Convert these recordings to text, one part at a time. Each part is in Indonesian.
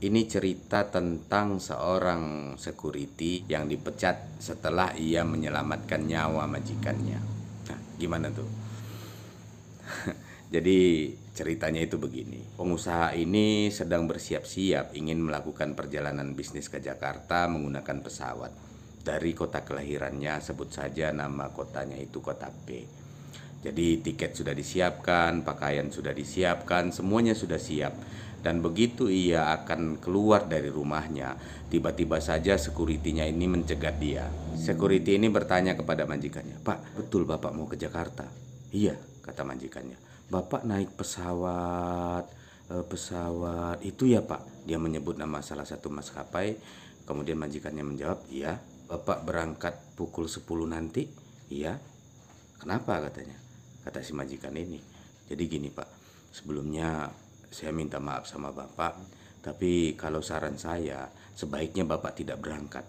Ini cerita tentang seorang security yang dipecat setelah ia menyelamatkan nyawa majikannya. Nah, gimana tuh? Jadi ceritanya itu begini. Pengusaha ini sedang bersiap-siap ingin melakukan perjalanan bisnis ke Jakarta menggunakan pesawat. Dari kota kelahirannya, sebut saja nama kotanya itu kota B. Jadi tiket sudah disiapkan, pakaian sudah disiapkan, semuanya sudah siap. Dan begitu ia akan keluar dari rumahnya, tiba-tiba saja sekuritinya ini mencegat dia. Security ini bertanya kepada majikannya, "Pak, betul Bapak mau ke Jakarta?" "Iya," kata majikannya. "Bapak naik pesawat itu ya Pak?" Dia menyebut nama salah satu maskapai. Kemudian majikannya menjawab, "Iya." "Bapak berangkat pukul 10 nanti?" "Iya." "Kenapa?" katanya. Kata si majikan ini, "Jadi gini Pak, sebelumnya saya minta maaf sama Bapak, tapi kalau saran saya sebaiknya Bapak tidak berangkat."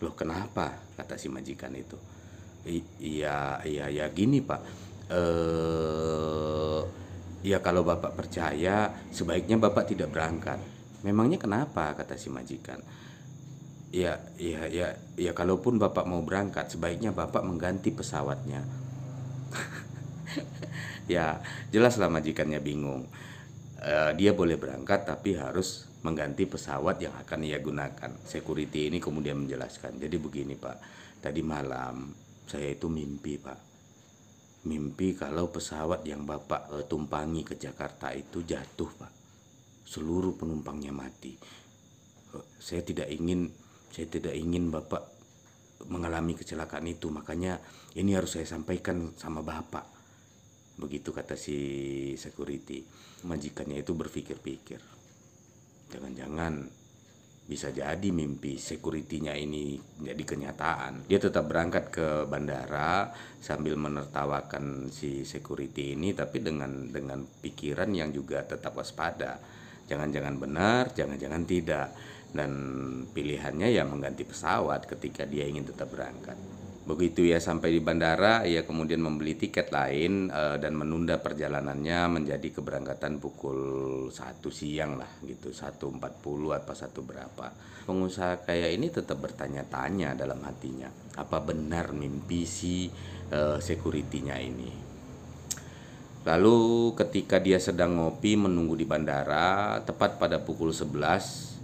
"Loh kenapa?" kata si majikan itu. Iya gini Pak, ya kalau Bapak percaya sebaiknya Bapak tidak berangkat." "Memangnya kenapa?" kata si majikan. Ya kalaupun Bapak mau berangkat sebaiknya Bapak mengganti pesawatnya." Ya jelaslah majikannya bingung. Dia boleh berangkat tapi harus mengganti pesawat yang akan ia gunakan. Security ini kemudian menjelaskan, "Jadi begini Pak, tadi malam saya itu mimpi Pak. Mimpi kalau pesawat yang Bapak tumpangi ke Jakarta itu jatuh Pak. Seluruh penumpangnya mati. Saya tidak ingin Bapak mengalami kecelakaan itu, makanya ini harus saya sampaikan sama Bapak." Begitu kata si security. Majikannya itu berpikir-pikir, jangan-jangan bisa jadi mimpi security-nya ini jadi kenyataan. Dia tetap berangkat ke bandara sambil menertawakan si security ini, tapi dengan pikiran yang juga tetap waspada. Jangan-jangan benar, jangan-jangan tidak. Dan pilihannya ya mengganti pesawat ketika dia ingin tetap berangkat. Begitu ia sampai di bandara, ia kemudian membeli tiket lain dan menunda perjalanannya menjadi keberangkatan pukul 1 siang lah gitu, 1.40 apa 1 berapa. Pengusaha kaya ini tetap bertanya-tanya dalam hatinya, apa benar mimpi si security-nya ini. Lalu ketika dia sedang ngopi menunggu di bandara, tepat pada pukul 11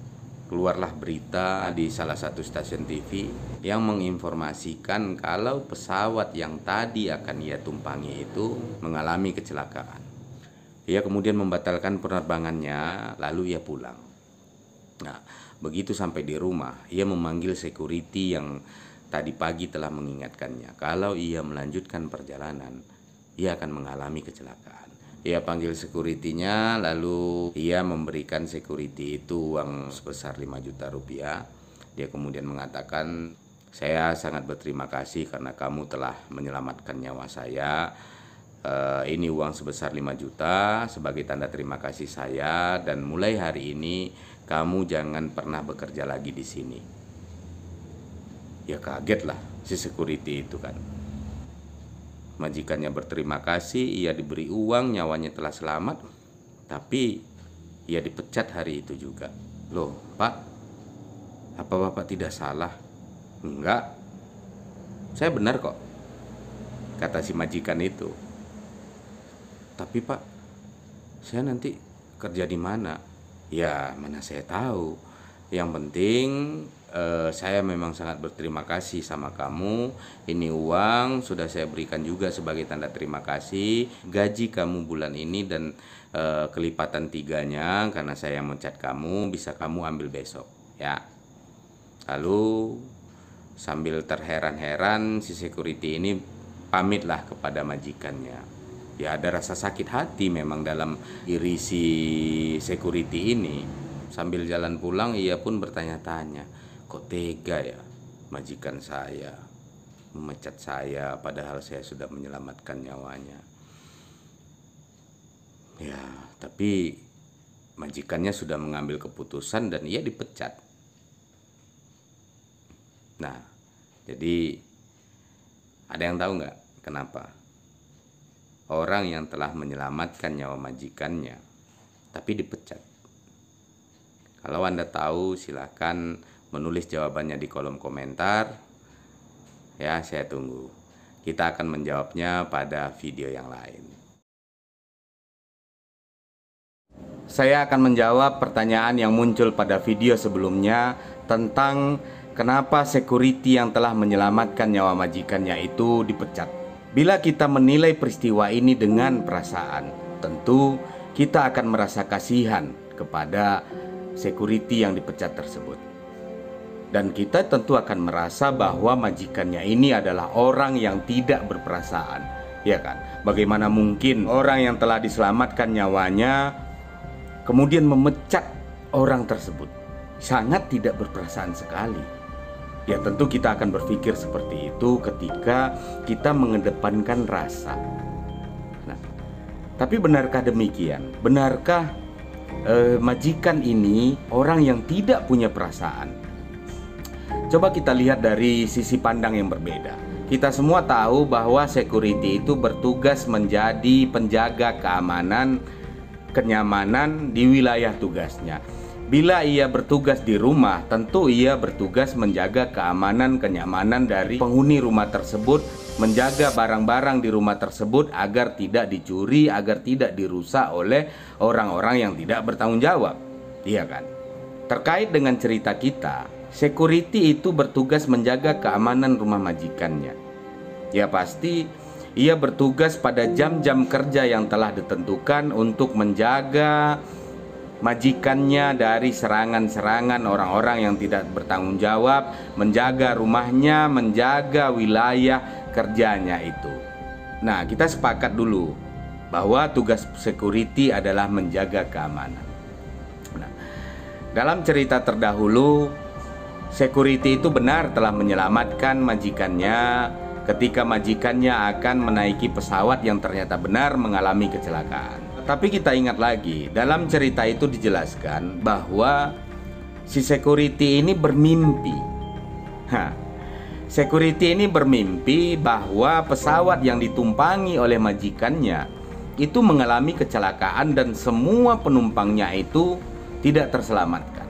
keluarlah berita di salah satu stasiun TV yang menginformasikan kalau pesawat yang tadi akan ia tumpangi itu mengalami kecelakaan. Ia kemudian membatalkan penerbangannya, lalu ia pulang. Nah, begitu sampai di rumah, ia memanggil security yang tadi pagi telah mengingatkannya kalau ia melanjutkan perjalanan, ia akan mengalami kecelakaan. Ia panggil security-nya, lalu ia memberikan security itu uang sebesar 5 juta rupiah. Dia kemudian mengatakan, "Saya sangat berterima kasih karena kamu telah menyelamatkan nyawa saya. Ini uang sebesar 5 juta sebagai tanda terima kasih saya, dan mulai hari ini kamu jangan pernah bekerja lagi di sini." Ya kaget lah si security itu kan. Majikannya berterima kasih, ia diberi uang, nyawanya telah selamat, tapi ia dipecat hari itu juga. "Loh Pak, apa Bapak tidak salah?" "Enggak, saya benar kok," kata si majikan itu. "Tapi Pak, saya nanti kerja di mana?" "Ya mana saya tahu. Yang penting saya memang sangat berterima kasih sama kamu. Ini uang sudah saya berikan juga sebagai tanda terima kasih. Gaji kamu bulan ini dan kelipatan 3-nya karena saya mecat kamu bisa kamu ambil besok ya." Lalu sambil terheran-heran si security ini pamitlah kepada majikannya. Ya ada rasa sakit hati memang dalam diri si security ini. Sambil jalan pulang ia pun bertanya-tanya, kok tega ya majikan saya memecat saya padahal saya sudah menyelamatkan nyawanya. Ya tapi majikannya sudah mengambil keputusan dan ia dipecat. Nah jadi ada yang tahu nggak kenapa orang yang telah menyelamatkan nyawa majikannya tapi dipecat? Kalau Anda tahu, silahkan menulis jawabannya di kolom komentar. Ya, saya tunggu. Kita akan menjawabnya pada video yang lain. Saya akan menjawab pertanyaan yang muncul pada video sebelumnya tentang kenapa security yang telah menyelamatkan nyawa majikannya itu dipecat. Bila kita menilai peristiwa ini dengan perasaan, tentu kita akan merasa kasihan kepada security yang dipecat tersebut. Dan kita tentu akan merasa bahwa majikannya ini adalah orang yang tidak berperasaan, ya kan? Bagaimana mungkin orang yang telah diselamatkan nyawanya kemudian memecat orang tersebut? Sangat tidak berperasaan sekali. Ya tentu kita akan berpikir seperti itu ketika kita mengedepankan rasa. Nah, tapi benarkah demikian? Benarkah majikan ini orang yang tidak punya perasaan? Coba kita lihat dari sisi pandang yang berbeda. Kita semua tahu bahwa security itu bertugas menjadi penjaga keamanan, kenyamanan di wilayah tugasnya. Bila ia bertugas di rumah, tentu ia bertugas menjaga keamanan, kenyamanan dari penghuni rumah tersebut, menjaga barang-barang di rumah tersebut agar tidak dicuri, agar tidak dirusak oleh orang-orang yang tidak bertanggung jawab. Iya kan? Terkait dengan cerita kita, security itu bertugas menjaga keamanan rumah majikannya. Ya pasti ia bertugas pada jam-jam kerja yang telah ditentukan untuk menjaga majikannya dari serangan-serangan orang-orang yang tidak bertanggung jawab, menjaga rumahnya, menjaga wilayah kerjanya itu. Nah, kita sepakat dulu bahwa tugas security adalah menjaga keamanan. Nah, dalam cerita terdahulu, security itu benar telah menyelamatkan majikannya ketika majikannya akan menaiki pesawat yang ternyata benar mengalami kecelakaan. Tapi kita ingat lagi, dalam cerita itu dijelaskan bahwa si security ini bermimpi. Security ini bermimpi bahwa pesawat yang ditumpangi oleh majikannya itu mengalami kecelakaan dan semua penumpangnya itu tidak terselamatkan.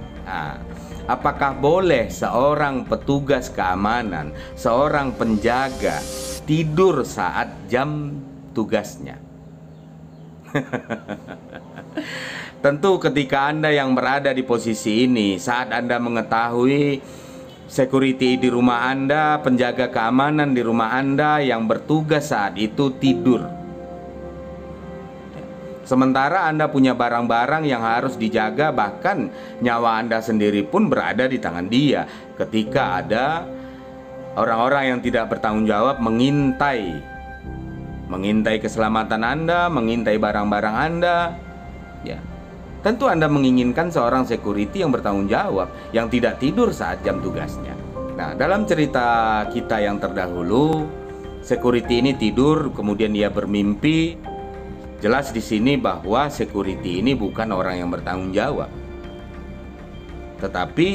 Apakah boleh seorang petugas keamanan, seorang penjaga tidur saat jam tugasnya? Tentu ketika Anda yang berada di posisi ini, saat Anda mengetahui security di rumah Anda, penjaga keamanan di rumah Anda yang bertugas saat itu tidur, sementara Anda punya barang-barang yang harus dijaga, bahkan nyawa Anda sendiri pun berada di tangan dia. Ketika ada orang-orang yang tidak bertanggung jawab mengintai keselamatan Anda, mengintai barang-barang Anda, ya tentu Anda menginginkan seorang security yang bertanggung jawab, yang tidak tidur saat jam tugasnya. Nah, dalam cerita kita yang terdahulu, security ini tidur, kemudian ia bermimpi. Jelas di sini bahwa security ini bukan orang yang bertanggung jawab. Tetapi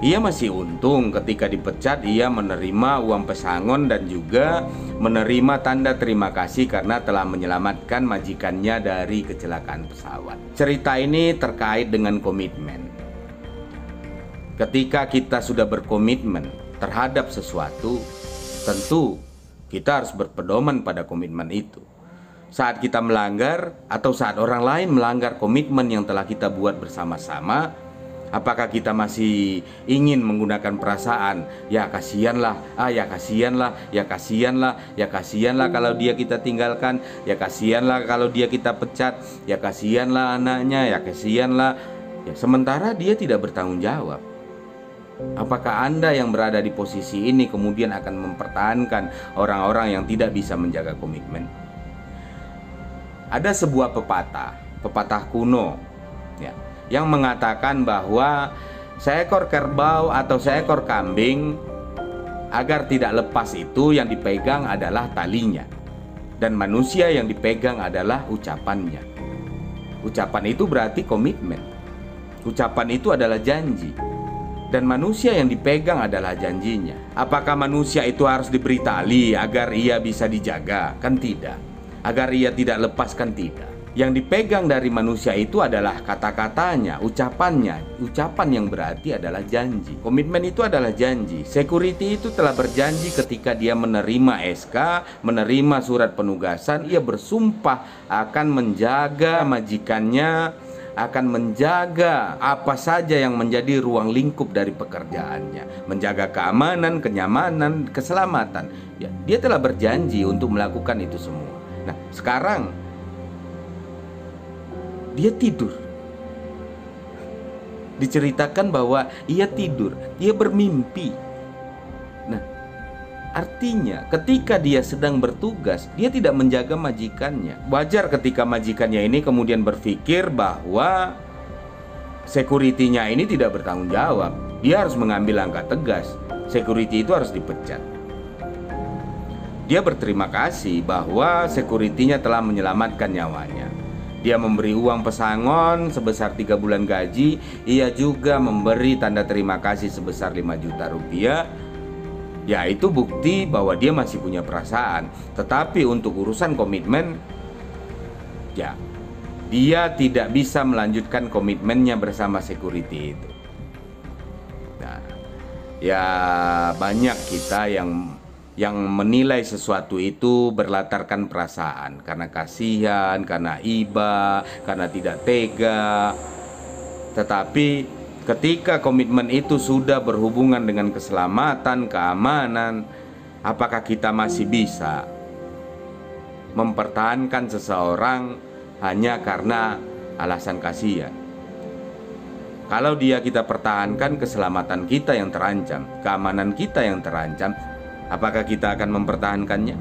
ia masih untung ketika dipecat ia menerima uang pesangon dan juga menerima tanda terima kasih karena telah menyelamatkan majikannya dari kecelakaan pesawat. Cerita ini terkait dengan komitmen. Ketika kita sudah berkomitmen terhadap sesuatu, tentu kita harus berpedoman pada komitmen itu. Saat kita melanggar atau saat orang lain melanggar komitmen yang telah kita buat bersama-sama, apakah kita masih ingin menggunakan perasaan? Ya kasihanlah, ya kasihanlah, ya kasihanlah, ya kasihanlah kalau dia kita tinggalkan, ya kasihanlah kalau dia kita pecat, ya kasihanlah anaknya, ya kasihanlah. Ya, sementara dia tidak bertanggung jawab. Apakah Anda yang berada di posisi ini kemudian akan mempertahankan orang-orang yang tidak bisa menjaga komitmen? Ada sebuah pepatah kuno ya, yang mengatakan bahwa seekor kerbau atau seekor kambing agar tidak lepas itu yang dipegang adalah talinya, dan manusia yang dipegang adalah ucapannya. Ucapan itu berarti komitmen. Ucapan itu adalah janji, dan manusia yang dipegang adalah janjinya. Apakah manusia itu harus diberi tali agar ia bisa dijaga? Kan tidak. Agar ia tidak lepas? Kan tidak. Yang dipegang dari manusia itu adalah kata-katanya, ucapannya. Ucapan yang berarti adalah janji. Komitmen itu adalah janji. Security itu telah berjanji ketika dia menerima SK, menerima surat penugasan, ia bersumpah akan menjaga majikannya, akan menjaga apa saja yang menjadi ruang lingkup dari pekerjaannya, menjaga keamanan, kenyamanan, keselamatan. Ya, dia telah berjanji untuk melakukan itu semua. Nah, sekarang dia tidur. Diceritakan bahwa ia tidur, dia bermimpi. Nah, artinya ketika dia sedang bertugas, dia tidak menjaga majikannya. Wajar ketika majikannya ini kemudian berpikir bahwa security-nya ini tidak bertanggung jawab. Dia harus mengambil langkah tegas. Security itu harus dipecat. Dia berterima kasih bahwa security-nya telah menyelamatkan nyawanya. Dia memberi uang pesangon sebesar 3 bulan gaji. Ia juga memberi tanda terima kasih sebesar 5 juta rupiah. Ya, itu bukti bahwa dia masih punya perasaan. Tetapi untuk urusan komitmen, ya, dia tidak bisa melanjutkan komitmennya bersama security itu. Nah, ya banyak kita yang menilai sesuatu itu berlatarkan perasaan, karena kasihan, karena iba, karena tidak tega. Tetapi ketika komitmen itu sudah berhubungan dengan keselamatan, keamanan, apakah kita masih bisa mempertahankan seseorang hanya karena alasan kasihan? Kalau dia kita pertahankan, keselamatan kita yang terancam, keamanan kita yang terancam, apakah kita akan mempertahankannya?